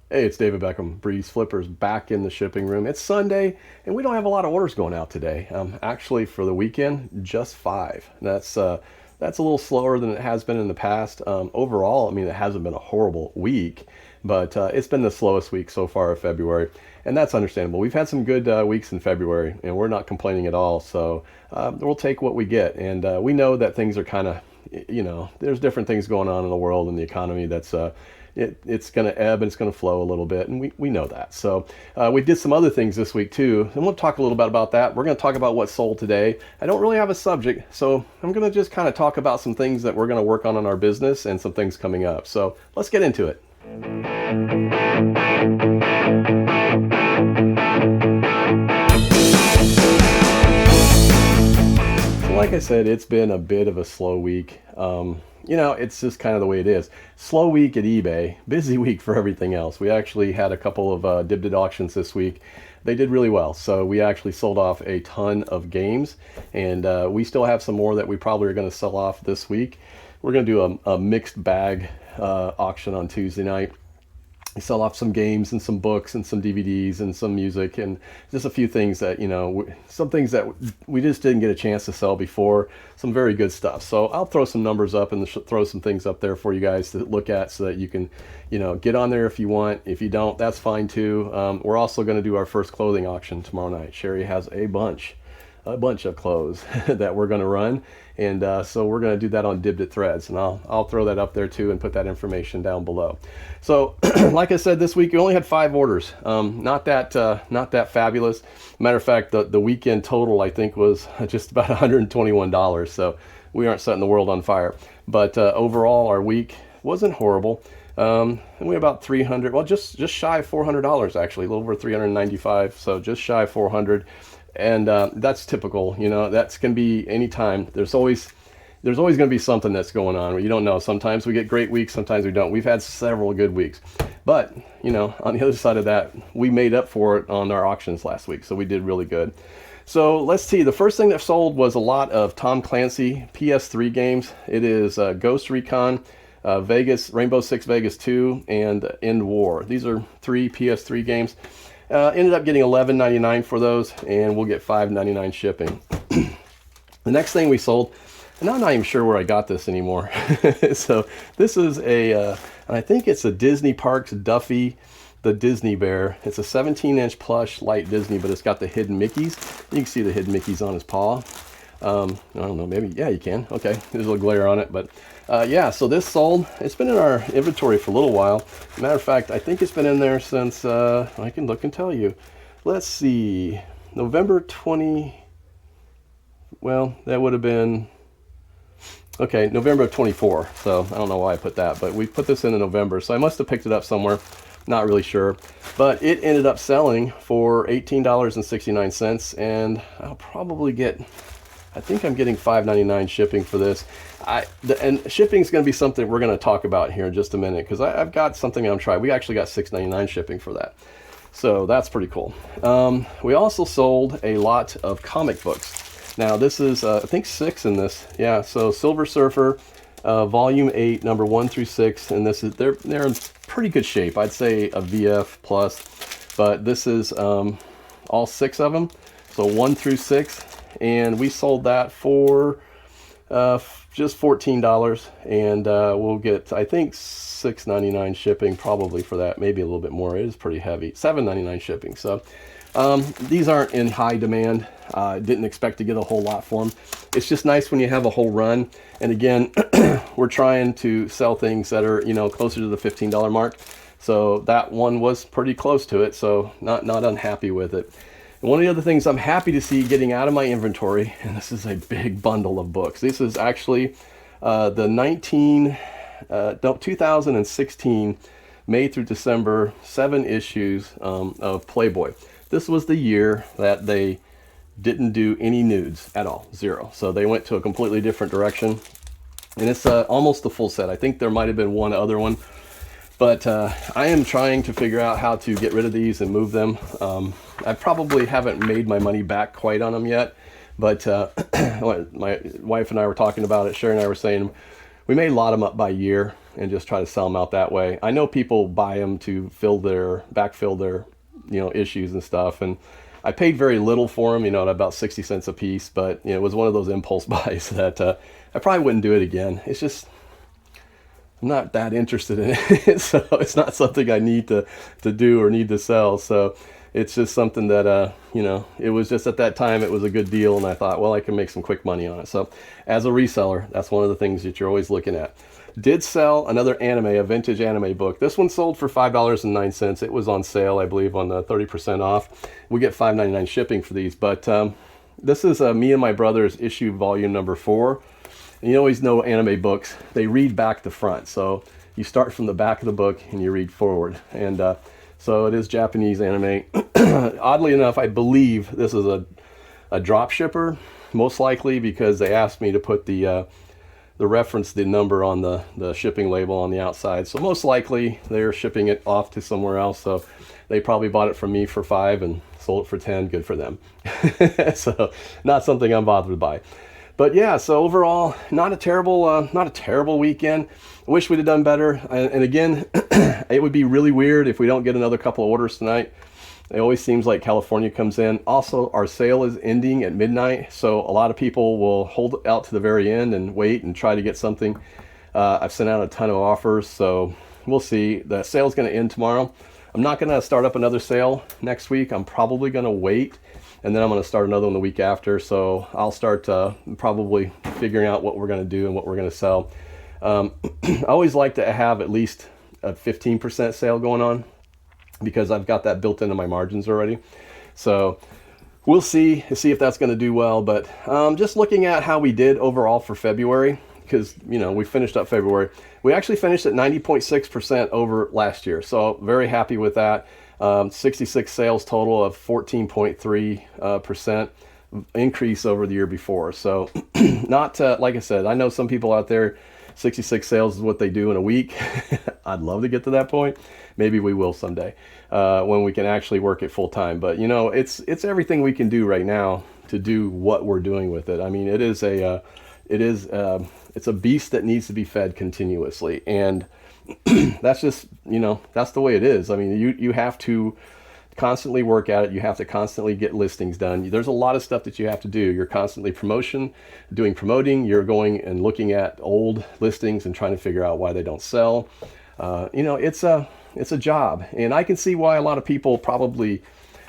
Hey, it's David Beckham, BreezeFlippers, back in the shipping room. It's Sunday, and we don't have a lot of orders going out today. Actually, for the weekend, just five. That's a little slower than it has been in the past. Overall, I mean, it hasn't been a horrible week, but it's been the slowest week so far of February, and that's understandable. We've had some good weeks in February, and we're not complaining at all. So we'll take what we get, and we know that things are kind of, there's different things going on in the world and the economy that's it's going to ebb and it's going to flow a little bit, and we know that. So we did some other things this week too, and we'll talk a little bit about that. We're going to talk about what sold today. I don't really have a subject, so I'm going to just kind of talk about some things that we're going to work on in our business and some things coming up. So let's get into it. So like I said, it's been a bit of a slow week. It's just kind of the way it is. Slow week at eBay, busy week for everything else. We actually had a couple of Dibdid auctions this week. They did really well. So we actually sold off a ton of games, and we still have some more that we probably are going to sell off this week. We're going to do a mixed bag auction on Tuesday night. We sell off some games and some books and some DVDs and some music and just a few things that, some things that we just didn't get a chance to sell before. Some very good stuff. So I'll throw some numbers up and throw some things up there for you guys to look at so that you can, get on there if you want. If you don't, that's fine too. We're also going to do our first clothing auction tomorrow night. Sherry has a bunch of clothes that we're going to run, and so we're going to do that on Dibdid Threads, and I'll throw that up there too and put that information down below. So like I said, this week we only had 5 orders. Not that fabulous. Matter of fact, the weekend total I think was just about $121, so we aren't setting the world on fire, but overall our week wasn't horrible. And we had about 300, well, just shy of $400 actually, a little over 395, so just shy of 400. And that's typical. That's going to be anytime. There's always going to be something that's going on. You don't know. Sometimes we get great weeks, sometimes we don't. We've had several good weeks, but on the other side of that, we made up for it on our auctions last week, so we did really good. So let's see. The first thing that sold was a lot of Tom Clancy PS3 games. It is Ghost Recon, Vegas, Rainbow Six Vegas 2, and End War. These are 3 PS3 games. Ended up getting $11.99 for those, and we'll get $5.99 shipping. The next thing we sold, and I'm not even sure where I got this anymore. So this is and I think it's a Disney Parks Duffy, the Disney Bear. It's a 17-inch plush light Disney, but it's got the hidden Mickeys. You can see the hidden Mickeys on his paw. I don't know, maybe, yeah, you can. Okay, there's a little glare on it, but yeah, so this sold. It's been in our inventory for a little while. Matter of fact, I think it's been in there since, I can look and tell you. Let's see, November 20, well, that would have been, okay, November of 24. So I don't know why I put that, but we put this in November, so I must have picked it up somewhere. Not really sure, but it ended up selling for $18.69, and I'll probably get, I think I'm getting $5.99 shipping for this. And shipping is going to be something we're going to talk about here in just a minute, because I've got something I'm trying. We actually got $6.99 shipping for that, so that's pretty cool. We also sold a lot of comic books. Now this is I think 6 in this. Yeah, so Silver Surfer, Volume 8, number 1 through 6, and this is they're in pretty good shape. I'd say a VF plus, but this is all 6 of them, so 1 through 6. And we sold that for just $14, and we'll get, I think, $6.99 shipping probably for that, maybe a little bit more. It is pretty heavy. $7.99 shipping. So these aren't in high demand. Didn't expect to get a whole lot for them. It's just nice when you have a whole run. And again, we're trying to sell things that are closer to the $15 mark. So that one was pretty close to it. So not unhappy with it. And one of the other things I'm happy to see getting out of my inventory, and this is a big bundle of books. This is actually the 2016 May through December 7 issues of Playboy. This was the year that they didn't do any nudes at all, 0. So they went to a completely different direction, and it's almost the full set. I think there might have been one other one, but I am trying to figure out how to get rid of these and move them. I probably haven't made my money back quite on them yet, but my wife and I were talking about it. Sherry and I were saying we may lot them up by year and just try to sell them out that way. I know people buy them to backfill their, issues and stuff. And I paid very little for them, at about 60 cents a piece, but it was one of those impulse buys that I probably wouldn't do it again. It's just, I'm not that interested in it. So it's not something I need to do or need to sell. So it's just something that, it was just at that time, it was a good deal. And I thought, well, I can make some quick money on it. So as a reseller, that's one of the things that you're always looking at. Did sell another a vintage anime book. This one sold for $5.09. It was on sale, I believe, on the 30% off. We get $5.99 shipping for these. But this is Me and My Brother's issue volume number 4. And you always know anime books, they read back to front. So you start from the back of the book and you read forward. And so it is Japanese anime. Oddly enough, I believe this is a drop shipper, most likely because they asked me to put the reference, the number on the shipping label on the outside. So most likely they're shipping it off to somewhere else. So they probably bought it from me for $5 and sold it for $10. Good for them. So not something I'm bothered by. But yeah, so overall, not a terrible weekend. I wish we'd have done better. And again, it would be really weird if we don't get another couple of orders tonight. It always seems like California comes in. Also, our sale is ending at midnight, so a lot of people will hold out to the very end and wait and try to get something. I've sent out a ton of offers, so we'll see. The sale's going to end tomorrow. I'm not going to start up another sale next week. I'm probably going to wait, and then I'm going to start another one the week after. So I'll start probably figuring out what we're going to do and what we're going to sell. I always like to have at least a 15% sale going on, because I've got that built into my margins already. So we'll see if that's going to do well. But just looking at how we did overall for February, because we finished up February, we actually finished at 90.6% over last year. So very happy with that. 66 sales total of 14.3% increase over the year before. So not like I said, I know some people out there, 66 sales is what they do in a week. I'd love to get to that point. Maybe we will someday when we can actually work it full time. But it's everything we can do right now to do what we're doing with it. I mean, it's a beast that needs to be fed continuously, and that's just that's the way it is. I mean, you have to constantly work at it. You have to constantly get listings done. There's a lot of stuff that you have to do. You're constantly promoting. You're going and looking at old listings and trying to figure out why they don't sell. It's a job, and I can see why a lot of people probably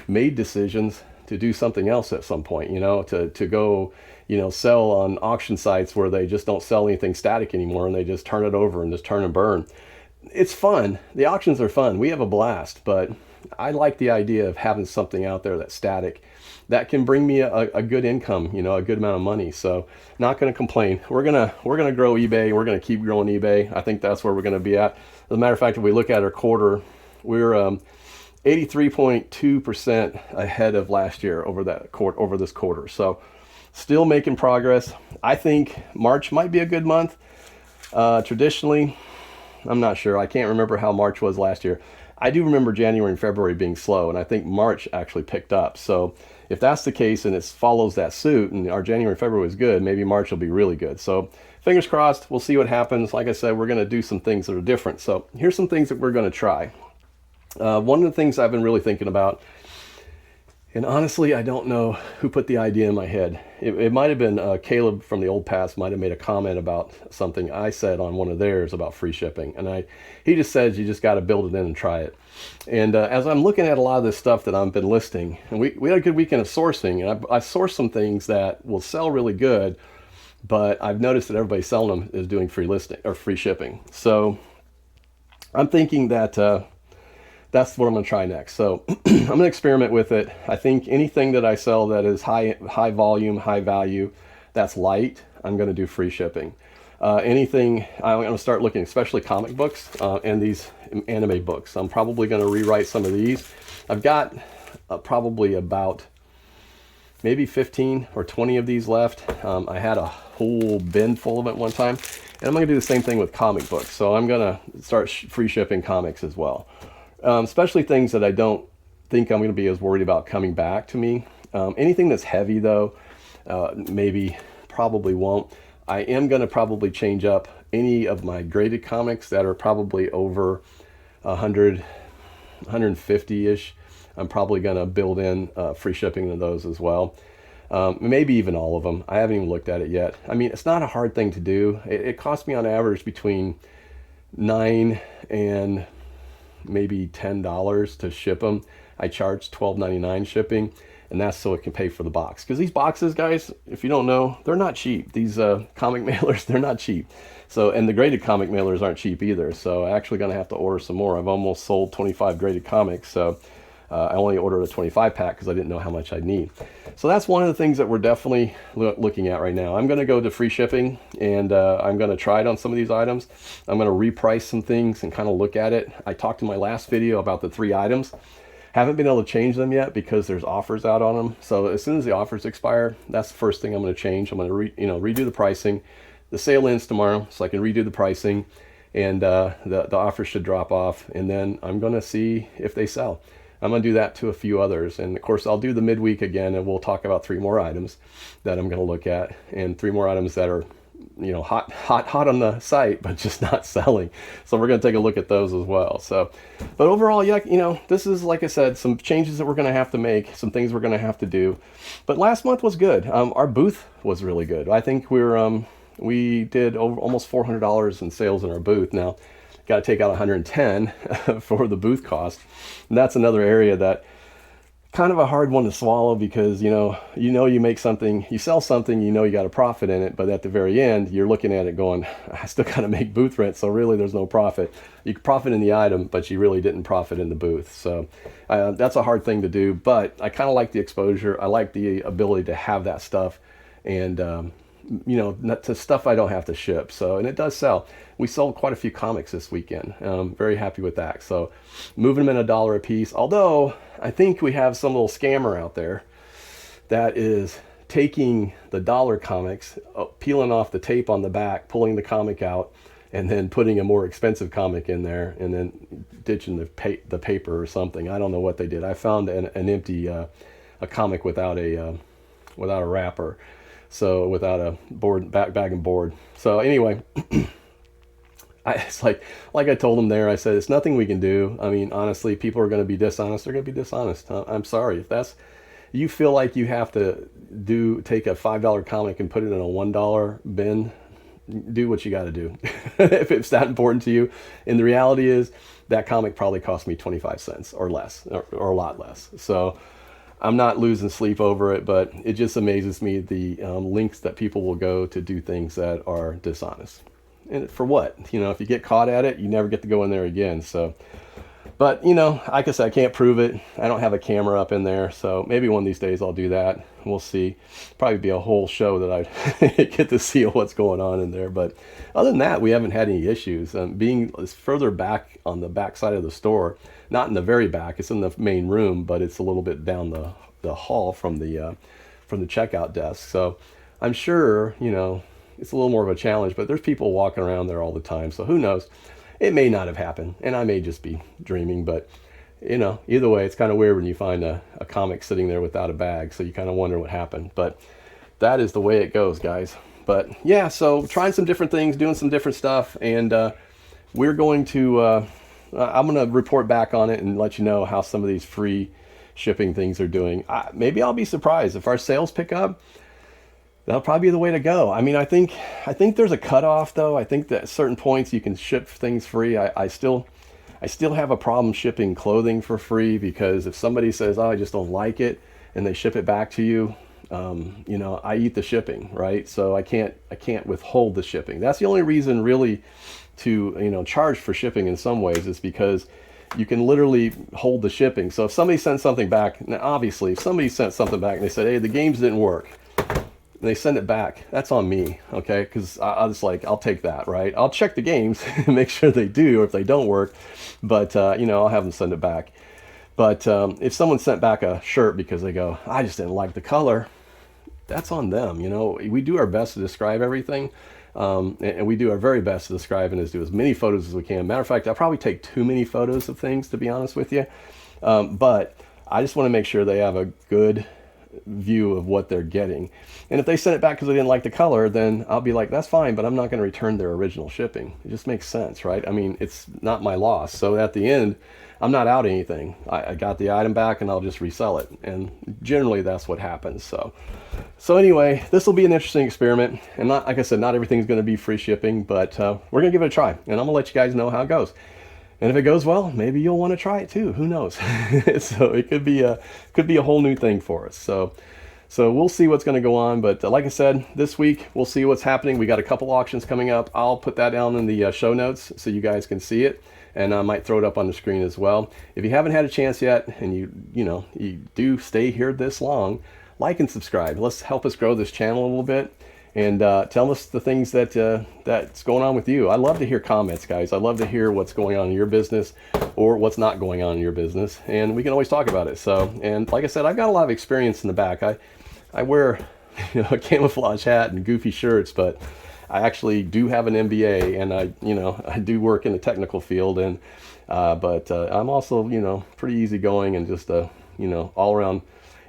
made decisions to do something else at some point, to go, sell on auction sites where they just don't sell anything static anymore, and they just turn it over and just turn and burn. It's fun. The auctions are fun. We have a blast, but I like the idea of having something out there that's static that can bring me a good income, a good amount of money. So not going to complain. We're going to grow eBay. We're going to keep growing eBay. I think that's where we're going to be at. As a matter of fact, if we look at our quarter, we're 83.2% ahead of last year over this quarter. So still making progress. I think March might be a good month. Traditionally, I'm not sure. I can't remember how March was last year. I do remember January and February being slow, and I think March actually picked up. So if that's the case and it follows that suit, and our January and February was good, maybe March will be really good. So fingers crossed, we'll see what happens. Like I said, we're going to do some things that are different. So here's some things that we're going to try. One of the things I've been really thinking about, and honestly, I don't know who put the idea in my head. It might have been Caleb from the old past might have made a comment about something I said on one of theirs about free shipping. And he just says you just got to build it in and try it. And as I'm looking at a lot of this stuff that I've been listing, and we had a good weekend of sourcing, and I sourced some things that will sell really good, but I've noticed that everybody selling them is doing free listing or free shipping. So I'm thinking that that's what I'm going to try next. So I'm going to experiment with it. I think anything that I sell that is high volume, high value, that's light, I'm going to do free shipping. Anything, I'm going to start looking, especially comic books and these anime books. I'm probably going to rewrite some of these. I've got probably about maybe 15 or 20 of these left. I had a whole bin full of it one time. And I'm going to do the same thing with comic books. So I'm going to start free shipping comics as well. Especially things that I don't think I'm going to be as worried about coming back to me. Anything that's heavy though, probably won't. I am going to probably change up any of my graded comics that are probably over 100, 150-ish, I'm probably going to build in free shipping to those as well. Maybe even all of them. I haven't even looked at it yet. I mean, it's not a hard thing to do. It costs me on average between $9 and maybe $10 to ship them. I charge $12.99 shipping, and that's so it can pay for the box. Because these boxes, guys, if you don't know, they're not cheap. These comic mailers, they're not cheap. So, and the graded comic mailers aren't cheap either. So I'm actually going to have to order some more. I've almost sold 25 graded comics. So I only ordered a 25 pack because I didn't know how much I'd need. So that's one of the things that we're definitely looking at right now. I'm going to go to free shipping, and I'm going to try it on some of these items. I'm going to reprice some things and kind of look at it. I talked in my last video about the 3 items. Haven't been able to change them yet because there's offers out on them. So as soon as the offers expire, that's the first thing I'm going to change. I'm going to redo the pricing. The sale ends tomorrow, so I can redo the pricing, and the offer should drop off, and then I'm going to see if they sell. I'm going to do that to a few others, and of course I'll do the midweek again, and we'll talk about 3 more items that I'm going to look at, and 3 more items that are, you know, hot on the site, but just not selling. So we're going to take a look at those as well. So, but overall, yeah, you know, this is, like I said, some changes that we're going to have to make, some things we're going to have to do. But last month was good. Our booth was really good. I think we did almost $400 in sales in our booth. Now, got to take out 110 for the booth cost. And that's another area that kind of a hard one to swallow, because you make something, you sell something, you got a profit in it, but at the very end you're looking at it going, I still got to make booth rent, so really there's no profit. You could profit in the item, but you really didn't profit in the booth. So that's a hard thing to do, but I kind of like the exposure. I like the ability to have that stuff, and to stuff I don't have to ship. So, and it does sell. We sold quite a few comics this weekend. Very happy with that. So moving them in $1 a piece, although I think we have some little scammer out there that is taking the dollar comics, peeling off the tape on the back, pulling the comic out, and then putting a more expensive comic in there, and then ditching the paper or something. I don't know what they did. I found an empty a comic without a wrapper. So without a board, bag and board. So anyway, it's like I told them there, I said, it's nothing we can do. I mean, honestly, people are going to be dishonest. They're going to be dishonest. I'm sorry. If you feel like you have to take a $5 comic and put it in a $1 bin, do what you got to do. If it's that important to you. And the reality is that comic probably cost me 25 cents or less, or a lot less. So I'm not losing sleep over it, but it just amazes me the lengths that people will go to do things that are dishonest. And for what? If you get caught at it, you never get to go in there again. So, but like I said, I can't prove it. I don't have a camera up in there, so maybe one of these days I'll do that. We'll see. Probably be a whole show that I get to see what's going on in there. But other than that, we haven't had any issues. Being further back on the back side of the store, not in the very back, it's in the main room, but it's a little bit down the hall from the checkout desk. So I'm sure, it's a little more of a challenge, but there's people walking around there all the time. So who knows? It may not have happened, and I may just be dreaming, but either way, it's kind of weird when you find a comic sitting there without a bag. So you kind of wonder what happened, but that is the way it goes, guys. But yeah, so trying some different things, doing some different stuff, and we're going to, I'm going to report back on it and let you know how some of these free shipping things are doing. Maybe I'll be surprised if our sales pick up. That'll probably be the way to go. I mean, I think there's a cutoff, though. I think that at certain points you can ship things free. I still have a problem shipping clothing for free, because if somebody says, "Oh, I just don't like it," and they ship it back to you, I eat the shipping, right? So I can't withhold the shipping. That's the only reason really to charge for shipping in some ways, is because you can literally hold the shipping. So if somebody sends something back, now obviously if somebody sent something back and they said, "Hey, the games didn't work," and they send it back, that's on me, okay? Because I'll take that, right? I'll check the games and make sure they do, or if they don't work, but I'll have them send it back. But if someone sent back a shirt because they go, "I just didn't like the color," that's on them. We do our best to describe everything, and we do our very best to describe and do as many photos as we can. Matter of fact, I probably take too many photos of things, to be honest with you, but I just want to make sure they have a good view of what they're getting. And if they send it back because they didn't like the color, then I'll be like, that's fine, but I'm not going to return their original shipping. It just makes sense, right? I mean, it's not my loss. So at the end, I'm not out anything. I got the item back and I'll just resell it. And generally that's what happens. So anyway, this will be an interesting experiment. And not, like I said, not everything's going to be free shipping, but we're going to give it a try. And I'm going to let you guys know how it goes. And if it goes well, maybe you'll want to try it too. Who knows? So it could be a whole new thing for us. So we'll see what's going to go on. But like I said, this week we'll see what's happening. We got a couple auctions coming up. I'll put that down in the show notes so you guys can see it. And I might throw it up on the screen as well. If you haven't had a chance yet, and you do stay here this long, like and subscribe. Let's help us grow this channel a little bit. And tell us the things that's going on with you. I love to hear comments, guys. I love to hear what's going on in your business or what's not going on in your business. And we can always talk about it. So, and like I said, I've got a lot of experience in the back. I wear a camouflage hat and goofy shirts, but I actually do have an MBA, and I do work in the technical field. And but I'm also pretty easygoing and just a all around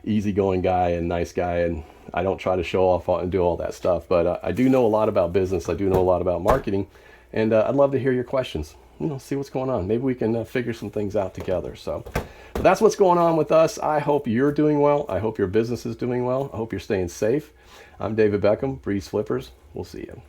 easygoing guy and nice guy, and I don't try to show off and do all that stuff, but I do know a lot about business. I do know a lot about marketing, and I'd love to hear your questions. See what's going on. Maybe we can figure some things out together. So that's what's going on with us. I hope you're doing well. I hope your business is doing well. I hope you're staying safe. I'm David Beckham, BreezeFlippers. We'll see you.